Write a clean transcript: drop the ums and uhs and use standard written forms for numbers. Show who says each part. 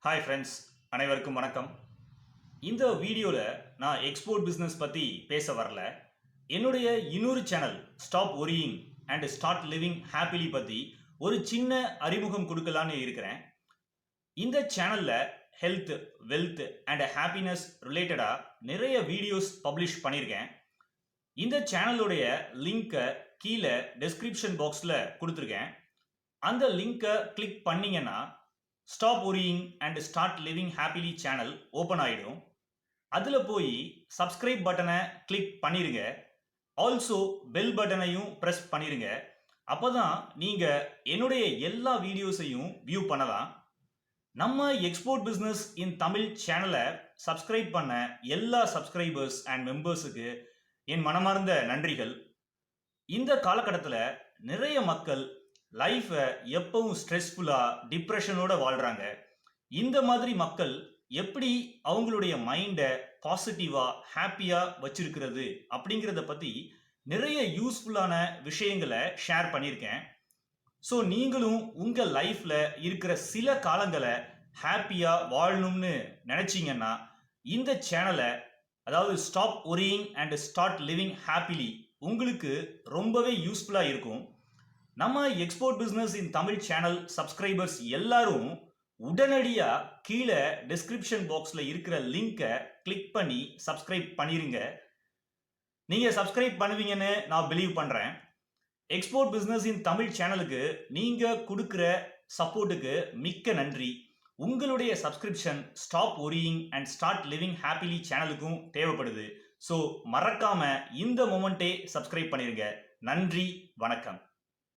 Speaker 1: Hi friends, அனைவருக்கும் வணக்கம். இந்த வீடியோவில் நான் எக்ஸ்போர்ட் பிஸ்னஸ் பற்றி பேச வரல. என்னுடைய இன்னொரு channel stop worrying and start living happily பற்றி ஒரு சின்ன அறிமுகம் கொடுக்கலான்னு இருக்கிறேன். இந்த சேனலில் ஹெல்த், வெல்த் அண்ட் ஹாப்பினஸ் ரிலேட்டடாக நிறைய வீடியோஸ் பப்ளிஷ் பண்ணியிருக்கேன். இந்த சேனலுடைய லிங்கை கீழே டெஸ்கிரிப்ஷன் பாக்ஸில் கொடுத்துருக்கேன். அந்த லிங்கை கிளிக் பண்ணிங்கன்னா stop worrying and start living happily channel open ஆகிடும். அதில் போய் சப்ஸ்கிரைப் பட்டனை கிளிக் பண்ணிடுங்க. ஆல்சோ பெல் பட்டனையும் ப்ரெஸ் பண்ணிடுங்க. அப்போ தான் நீங்கள் என்னுடைய எல்லா வீடியோஸையும் வியூ பண்ணலாம். நம்ம எக்ஸ்போர்ட் பிஸ்னஸ் இன் தமிழ் சேனலை சப்ஸ்கிரைப் பண்ண எல்லா சப்ஸ்கிரைபர்ஸ் அண்ட் மெம்பர்ஸுக்கு என் மனமார்ந்த நன்றிகள். இந்த காலகட்டத்தில் நிறைய மக்கள் லைஃப்பை எப்பவும் ஸ்ட்ரெஸ்ஃபுல்லாக டிப்ரெஷனோட வாழ்கிறாங்க. இந்த மாதிரி மக்கள் எப்படி அவங்களுடைய மைண்டை பாசிட்டிவாக ஹாப்பியாக வச்சிருக்கிறது அப்படிங்கிறத பற்றி நிறைய யூஸ்ஃபுல்லான விஷயங்களை ஷேர் பண்ணியிருக்கேன். ஸோ நீங்களும் உங்கள் லைஃப்பில் இருக்கிற சில காலங்களை ஹாப்பியாக வாழணும்னு நினச்சிங்கன்னா இந்த சேனலை, அதாவது stop worrying and start living happily, உங்களுக்கு ரொம்பவே யூஸ்ஃபுல்லாக இருக்கும். நம்ம export business in Tamil channel subscribers எல்லாரும் உடனடியாக கீழே டிஸ்கிரிப்ஷன் பாக்ஸில் இருக்கிற லிங்கை கிளிக் பண்ணி சப்ஸ்கிரைப் பண்ணிடுங்க. நீங்கள் சப்ஸ்கிரைப் பண்ணுவீங்கன்னு நான் பிலீவ் பண்ணுறேன். எக்ஸ்போர்ட் பிஸ்னஸ் இன் தமிழ் சேனலுக்கு நீங்கள் கொடுக்குற சப்போர்ட்டுக்கு மிக்க நன்றி. உங்களுடைய subscription stop worrying and start living happily சேனலுக்கும் தேவைப்படுது. ஸோ மறக்காமல் இந்த மொமெண்ட்டே சப்ஸ்கிரைப் பண்ணிடுங்க. நன்றி, வணக்கம்.